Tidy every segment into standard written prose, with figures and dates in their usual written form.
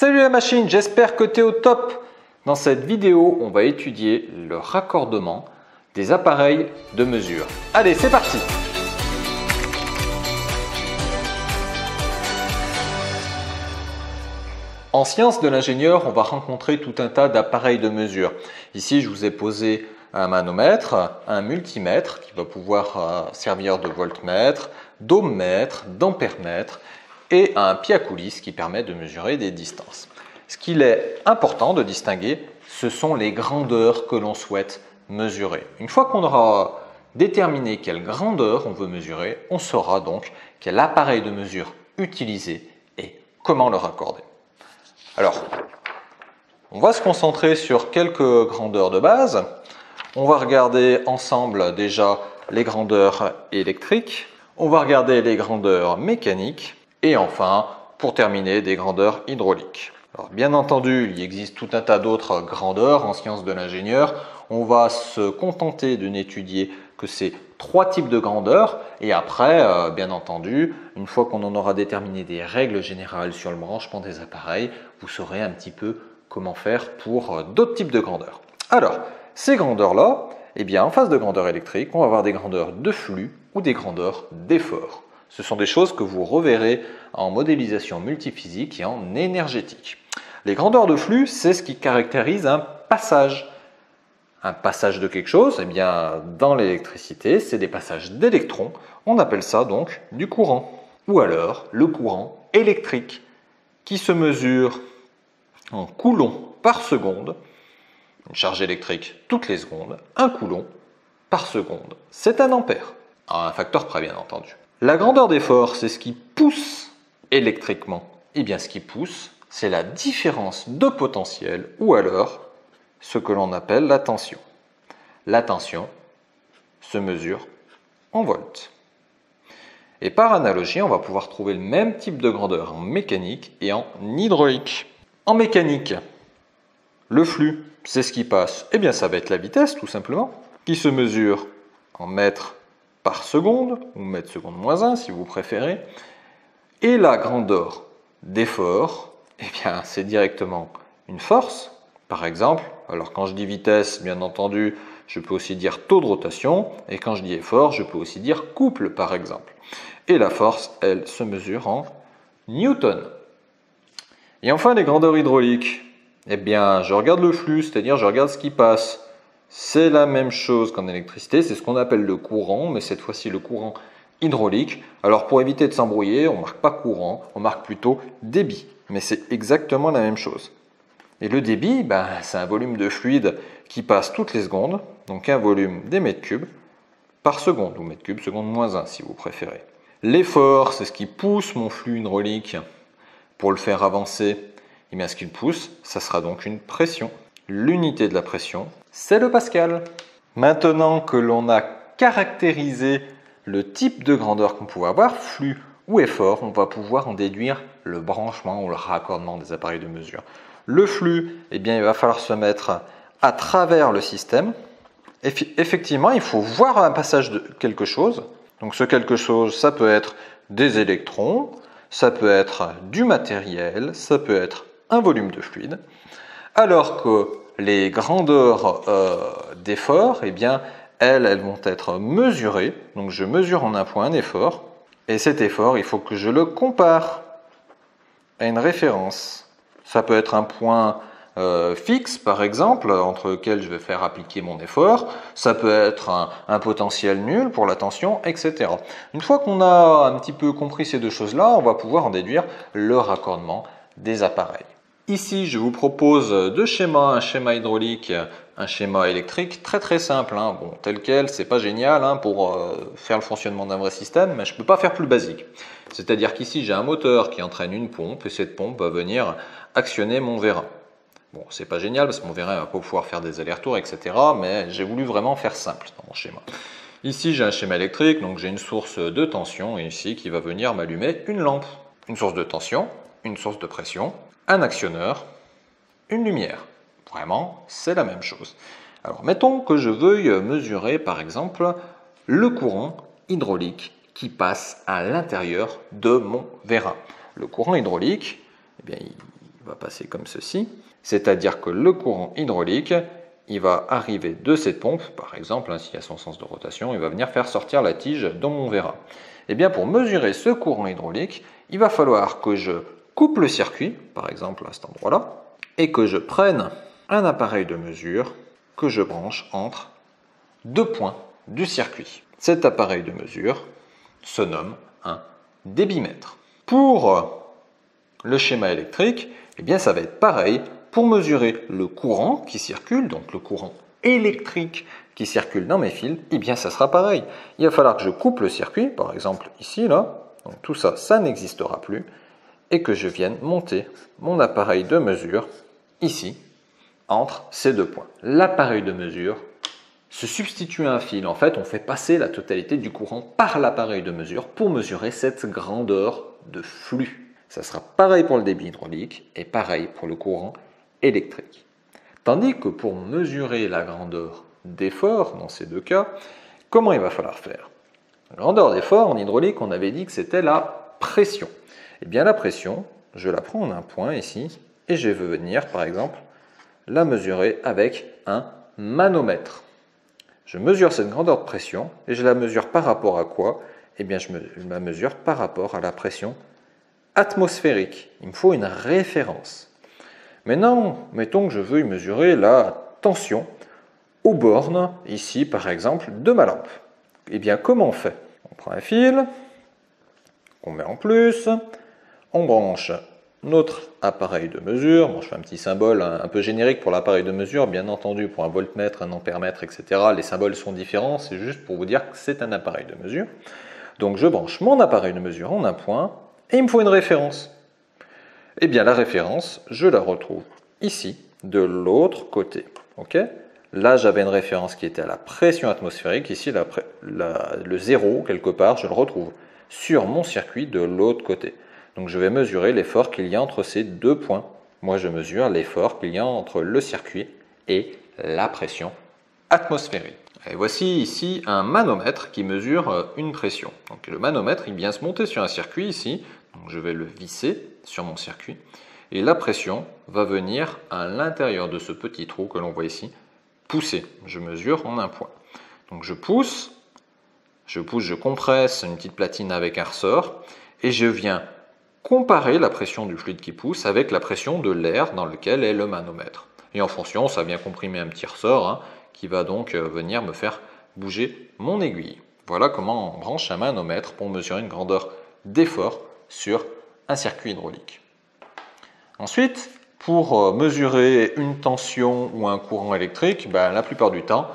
Salut la machine, j'espère que tu es au top. Dans cette vidéo, on va étudier le raccordement des appareils de mesure. Allez, c'est parti! En sciences de l'ingénieur, on va rencontrer tout un tas d'appareils de mesure. Ici, je vous ai posé un manomètre, un multimètre qui va pouvoir servir de voltmètre, d'ohmmètre, d'ampèremètre et un pied à coulisse qui permet de mesurer des distances. Ce qu'il est important de distinguer, ce sont les grandeurs que l'on souhaite mesurer. Une fois qu'on aura déterminé quelle grandeur on veut mesurer, on saura donc quel appareil de mesure utiliser et comment le raccorder. Alors, on va se concentrer sur quelques grandeurs de base. On va regarder ensemble déjà les grandeurs électriques. On va regarder les grandeurs mécaniques. Et enfin, pour terminer, des grandeurs hydrauliques. Alors, bien entendu, il existe tout un tas d'autres grandeurs en sciences de l'ingénieur. On va se contenter de n'étudier que ces trois types de grandeurs. Et après, bien entendu, une fois qu'on en aura déterminé des règles générales sur le branchement des appareils, vous saurez un petit peu comment faire pour d'autres types de grandeurs. Alors, ces grandeurs-là, eh bien, en face de grandeur électrique, on va avoir des grandeurs de flux ou des grandeurs d'effort. Ce sont des choses que vous reverrez en modélisation multiphysique et en énergétique. Les grandeurs de flux, c'est ce qui caractérise un passage. Un passage de quelque chose, eh bien, dans l'électricité, c'est des passages d'électrons. On appelle ça donc du courant. Ou alors le courant électrique qui se mesure en coulombs par seconde. Une charge électrique toutes les secondes, un coulomb par seconde. C'est un ampère, à un facteur près bien entendu. La grandeur d'effort, c'est ce qui pousse électriquement. Eh bien, ce qui pousse, c'est la différence de potentiel ou alors ce que l'on appelle la tension. La tension se mesure en volts. Et par analogie, on va pouvoir trouver le même type de grandeur en mécanique et en hydraulique. En mécanique, le flux, c'est ce qui passe. Eh bien, ça va être la vitesse, tout simplement, qui se mesure en mètres par seconde, ou mètres seconde moins 1 si vous préférez. Et la grandeur d'effort, eh bien, c'est directement une force. Par exemple, alors quand je dis vitesse, bien entendu, je peux aussi dire taux de rotation. Et quand je dis effort, je peux aussi dire couple, par exemple. Et la force, elle, se mesure en newton. Et enfin, les grandeurs hydrauliques. Eh bien, je regarde le flux, c'est-à-dire je regarde ce qui passe. C'est la même chose qu'en électricité, c'est ce qu'on appelle le courant, mais cette fois-ci le courant hydraulique. Alors pour éviter de s'embrouiller, on ne marque pas courant, on marque plutôt débit. Mais c'est exactement la même chose. Et le débit, c'est un volume de fluide qui passe toutes les secondes, donc un volume des mètres cubes par seconde, ou mètres cubes seconde moins 1 si vous préférez. L'effort, c'est ce qui pousse mon flux hydraulique pour le faire avancer. Et bien ce qu'il pousse, ça sera donc une pression. L'unité de la pression, c'est le pascal. Maintenant que l'on a caractérisé le type de grandeur qu'on pouvait avoir, flux ou effort, on va pouvoir en déduire le branchement ou le raccordement des appareils de mesure. Le flux, eh bien, il va falloir se mettre à travers le système. Effectivement, il faut voir un passage de quelque chose. Donc ce quelque chose, ça peut être des électrons, ça peut être du matériel, ça peut être un volume de fluide. Alors que les grandeurs d'effort, eh bien, elles vont être mesurées. Donc je mesure en un point un effort. Et cet effort, il faut que je le compare à une référence. Ça peut être un point fixe, par exemple, entre lequel je vais faire appliquer mon effort. Ça peut être un potentiel nul pour la tension, etc. Une fois qu'on a un petit peu compris ces deux choses-là, on va pouvoir en déduire le raccordement des appareils. Ici, je vous propose deux schémas, un schéma hydraulique, un schéma électrique, très simple. Bon, tel quel, c'est pas génial pour faire le fonctionnement d'un vrai système, mais je ne peux pas faire plus basique. C'est-à-dire qu'ici, j'ai un moteur qui entraîne une pompe, et cette pompe va venir actionner mon vérin. Bon, c'est pas génial parce que mon vérin va pas pouvoir faire des allers-retours, etc. Mais j'ai voulu vraiment faire simple dans mon schéma. Ici, j'ai un schéma électrique, donc j'ai une source de tension, et ici, qui va venir m'allumer une lampe. Une source de tension, une source de pression, un actionneur, une lumière. Vraiment, c'est la même chose. Alors, mettons que je veuille mesurer, par exemple, le courant hydraulique qui passe à l'intérieur de mon vérin. Le courant hydraulique, eh bien, il va passer comme ceci. C'est-à-dire que le courant hydraulique, il va arriver de cette pompe, par exemple, s'il y a son sens de rotation, il va venir faire sortir la tige dans mon vérin. Et bien pour mesurer ce courant hydraulique, il va falloir que je coupe le circuit, par exemple à cet endroit-là, et que je prenne un appareil de mesure que je branche entre deux points du circuit. Cet appareil de mesure se nomme un débitmètre. Pour le schéma électrique, eh bien ça va être pareil. Pour mesurer le courant qui circule, donc le courant électrique qui circule dans mes fils, eh bien ça sera pareil. Il va falloir que je coupe le circuit, par exemple ici, là, donc tout ça, ça n'existera plus, et que je vienne monter mon appareil de mesure ici, entre ces deux points. L'appareil de mesure se substitue à un fil. En fait, on fait passer la totalité du courant par l'appareil de mesure pour mesurer cette grandeur de flux. Ça sera pareil pour le débit hydraulique et pareil pour le courant électrique. Tandis que pour mesurer la grandeur d'effort, dans ces deux cas, comment il va falloir faire? La grandeur d'effort en hydraulique, on avait dit que c'était la pression. Eh bien la pression, je la prends en un point ici, et je vais venir, par exemple, la mesurer avec un manomètre. Je mesure cette grandeur de pression, et je la mesure par rapport à quoi? Eh bien je la mesure par rapport à la pression atmosphérique. Il me faut une référence. Maintenant, mettons que je veux mesurer la tension aux bornes, ici par exemple, de ma lampe. Eh bien, comment on fait? On prend un fil, on met en plus, on branche notre appareil de mesure. Bon, je fais un petit symbole un peu générique pour l'appareil de mesure, bien entendu, pour un voltmètre, un ampèremètre, etc. Les symboles sont différents, c'est juste pour vous dire que c'est un appareil de mesure. Donc, je branche mon appareil de mesure en un point, et il me faut une référence. Eh bien, la référence, je la retrouve ici, de l'autre côté. Okay? Là, j'avais une référence qui était à la pression atmosphérique. Ici, le zéro, quelque part, je le retrouve sur mon circuit de l'autre côté. Donc, je vais mesurer l'effort qu'il y a entre ces deux points. Moi, je mesure l'effort qu'il y a entre le circuit et la pression atmosphérique. Et voici ici un manomètre qui mesure une pression. Donc, le manomètre, il vient se monter sur un circuit ici. Donc, je vais le visser sur mon circuit. Et la pression va venir à l'intérieur de ce petit trou que l'on voit ici, pousser. Je mesure en un point. Donc je pousse, je compresse une petite platine avec un ressort et je viens comparer la pression du fluide qui pousse avec la pression de l'air dans lequel est le manomètre. Et en fonction, ça vient comprimer un petit ressort qui va donc venir me faire bouger mon aiguille. Voilà comment on branche un manomètre pour mesurer une grandeur d'effort sur un circuit hydraulique. Ensuite, pour mesurer une tension ou un courant électrique, la plupart du temps,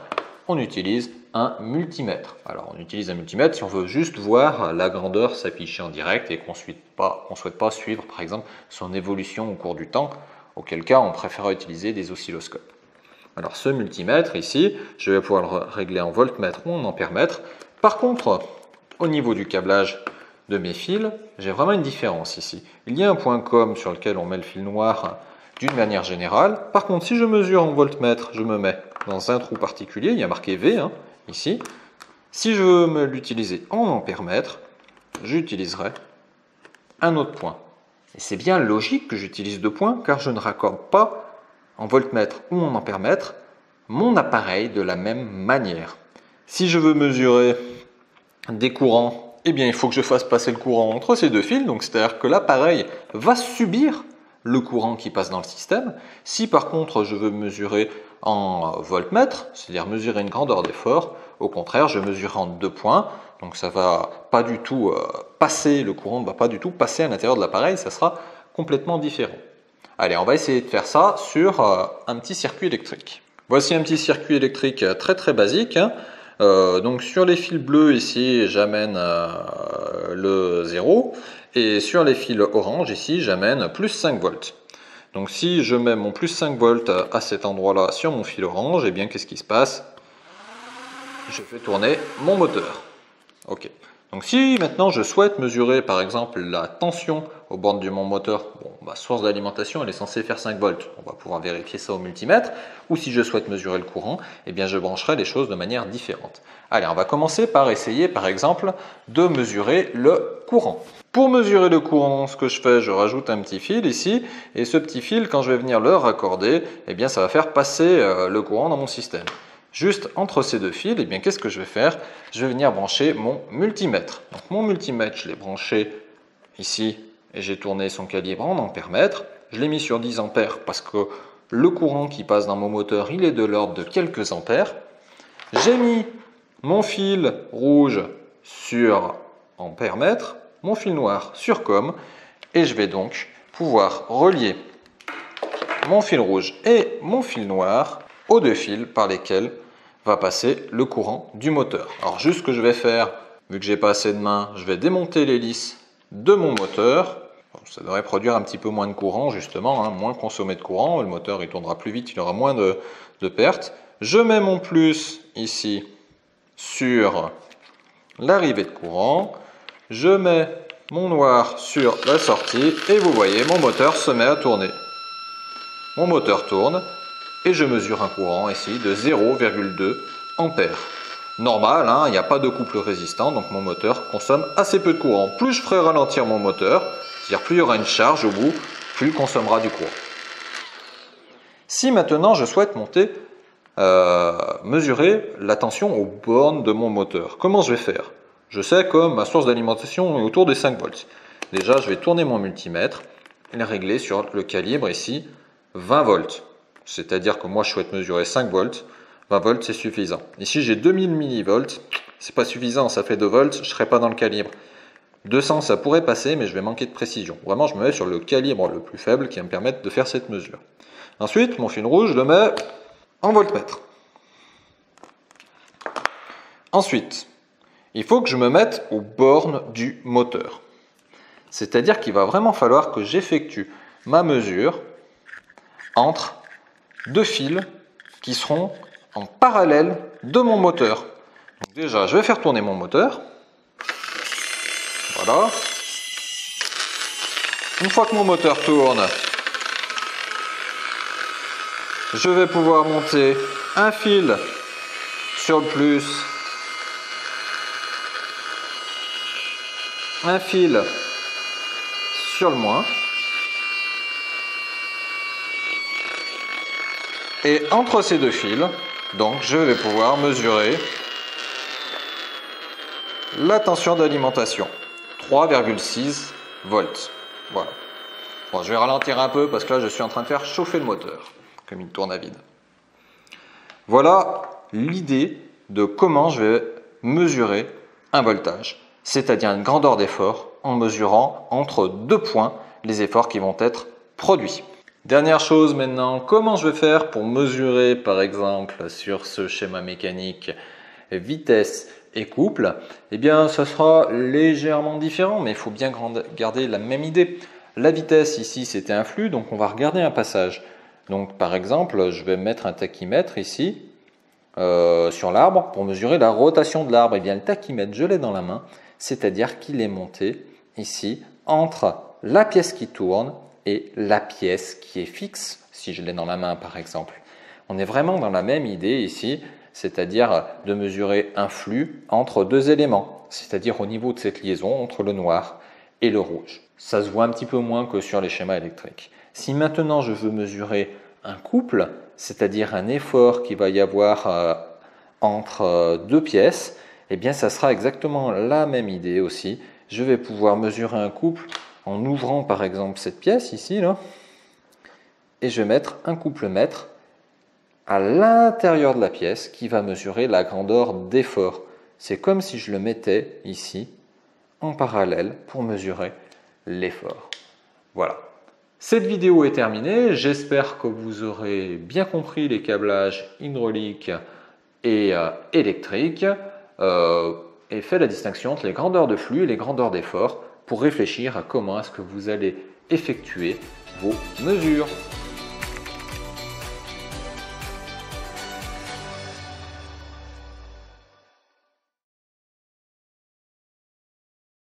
on utilise un multimètre. Alors, on utilise un multimètre si on veut juste voir la grandeur s'afficher en direct et qu'on ne souhaite pas suivre, par exemple, son évolution au cours du temps, auquel cas on préfère utiliser des oscilloscopes. Alors, ce multimètre ici, je vais pouvoir le régler en voltmètre ou en ampèremètre. Par contre, au niveau du câblage de mes fils, j'ai vraiment une différence ici. Il y a un point COM sur lequel on met le fil noir d'une manière générale. Par contre, si je mesure en voltmètre, je me mets dans un trou particulier, il y a marqué V ici. Si je veux l'utiliser en ampèremètre, j'utiliserai un autre point. Et c'est bien logique que j'utilise deux points car je ne raccorde pas en voltmètre ou en ampèremètre mon appareil de la même manière. Si je veux mesurer des courants, eh bien, il faut que je fasse passer le courant entre ces deux fils, donc c'est-à-dire que l'appareil va subir le courant qui passe dans le système. Si par contre je veux mesurer en voltmètre, c'est-à-dire mesurer une grandeur d'effort, au contraire, je mesure en deux points, donc ça va pas du tout passer, le courant ne va pas du tout passer à l'intérieur de l'appareil, ça sera complètement différent. Allez, on va essayer de faire ça sur un petit circuit électrique. Voici un petit circuit électrique très très basique. Donc sur les fils bleus ici, j'amène le 0 et sur les fils orange ici, j'amène plus 5 volts. Donc si je mets mon plus 5 volts à cet endroit-là sur mon fil orange, et bien qu'est-ce qui se passe? Je fais tourner mon moteur. Ok. Donc si maintenant je souhaite mesurer par exemple la tension aux bornes de mon moteur, bon, ma source d'alimentation elle est censée faire 5 volts. On va pouvoir vérifier ça au multimètre. Ou si je souhaite mesurer le courant, eh bien je brancherai les choses de manière différente. Allez, on va commencer par essayer par exemple de mesurer le courant. Pour mesurer le courant, ce que je fais, je rajoute un petit fil ici. Et ce petit fil, quand je vais venir le raccorder, eh bien ça va faire passer le courant dans mon système. Juste entre ces deux fils, eh bien qu'est-ce que je vais faire? Je vais venir brancher mon multimètre. Donc mon multimètre, je l'ai branché ici et j'ai tourné son calibre en ampères-mètres. Je l'ai mis sur 10 ampères parce que le courant qui passe dans mon moteur, il est de l'ordre de quelques ampères. J'ai mis mon fil rouge sur ampères-mètres, mon fil noir sur com, et je vais donc pouvoir relier mon fil rouge et mon fil noir aux deux fils par lesquels va passer le courant du moteur. Alors juste ce que je vais faire, vu que j'ai pas assez de main, je vais démonter l'hélice de mon moteur. Ça devrait produire un petit peu moins de courant justement, moins consommer de courant, le moteur il tournera plus vite, il aura moins de pertes. Je mets mon plus ici sur l'arrivée de courant, je mets mon noir sur la sortie et vous voyez mon moteur se met à tourner. Mon moteur tourne et je mesure un courant ici de 0,2 ampères. Normal, il n'y a pas de couple résistant, donc mon moteur consomme assez peu de courant. Plus je ferai ralentir mon moteur, c'est-à-dire plus il y aura une charge au bout, plus il consommera du courant. Si maintenant je souhaite mesurer la tension aux bornes de mon moteur, comment je vais faire? Je sais que ma source d'alimentation est autour des 5 volts. Déjà, je vais tourner mon multimètre et le régler sur le calibre ici 20 volts. C'est-à-dire que moi je souhaite mesurer 5 volts. 20 volts, c'est suffisant. Ici, j'ai 2000 millivolts. C'est pas suffisant, ça fait 2 volts. Je ne serai pas dans le calibre. 200, ça pourrait passer, mais je vais manquer de précision. Vraiment, je me mets sur le calibre le plus faible qui va me permettre de faire cette mesure. Ensuite, mon fil rouge, je le mets en voltmètre. Ensuite, il faut que je me mette aux bornes du moteur. C'est-à-dire qu'il va vraiment falloir que j'effectue ma mesure entre deux fils qui seront en parallèle de mon moteur. Donc déjà, je vais faire tourner mon moteur. Voilà. Une fois que mon moteur tourne, je vais pouvoir monter un fil sur le plus, un fil sur le moins. Et entre ces deux fils, donc je vais pouvoir mesurer la tension d'alimentation, 3,6 volts. Voilà. Bon, je vais ralentir un peu parce que là je suis en train de faire chauffer le moteur, comme il tourne à vide. Voilà l'idée de comment je vais mesurer un voltage, c'est-à-dire une grandeur d'effort en mesurant entre deux points les efforts qui vont être produits. Dernière chose maintenant, comment je vais faire pour mesurer par exemple sur ce schéma mécanique vitesse et couple? Eh bien ça sera légèrement différent, mais il faut bien garder la même idée. La vitesse ici c'était un flux, donc on va regarder un passage. Donc par exemple je vais mettre un tachymètre ici sur l'arbre pour mesurer la rotation de l'arbre. Eh bien le tachymètre je l'ai dans la main, c'est-à-dire qu'il est monté ici entre la pièce qui tourne et la pièce qui est fixe, si je l'ai dans la main par exemple. On est vraiment dans la même idée ici, c'est-à-dire de mesurer un flux entre deux éléments, c'est-à-dire au niveau de cette liaison entre le noir et le rouge. Ça se voit un petit peu moins que sur les schémas électriques. Si maintenant je veux mesurer un couple, c'est-à-dire un effort qu'il va y avoir entre deux pièces, eh bien ça sera exactement la même idée aussi. Je vais pouvoir mesurer un couple en ouvrant par exemple cette pièce ici, là, et je vais mettre un couple mètre à l'intérieur de la pièce qui va mesurer la grandeur d'effort. C'est comme si je le mettais ici en parallèle pour mesurer l'effort. Voilà. Cette vidéo est terminée. J'espère que vous aurez bien compris les câblages hydrauliques et électriques et fait la distinction entre les grandeurs de flux et les grandeurs d'effort pour réfléchir à comment est-ce que vous allez effectuer vos mesures.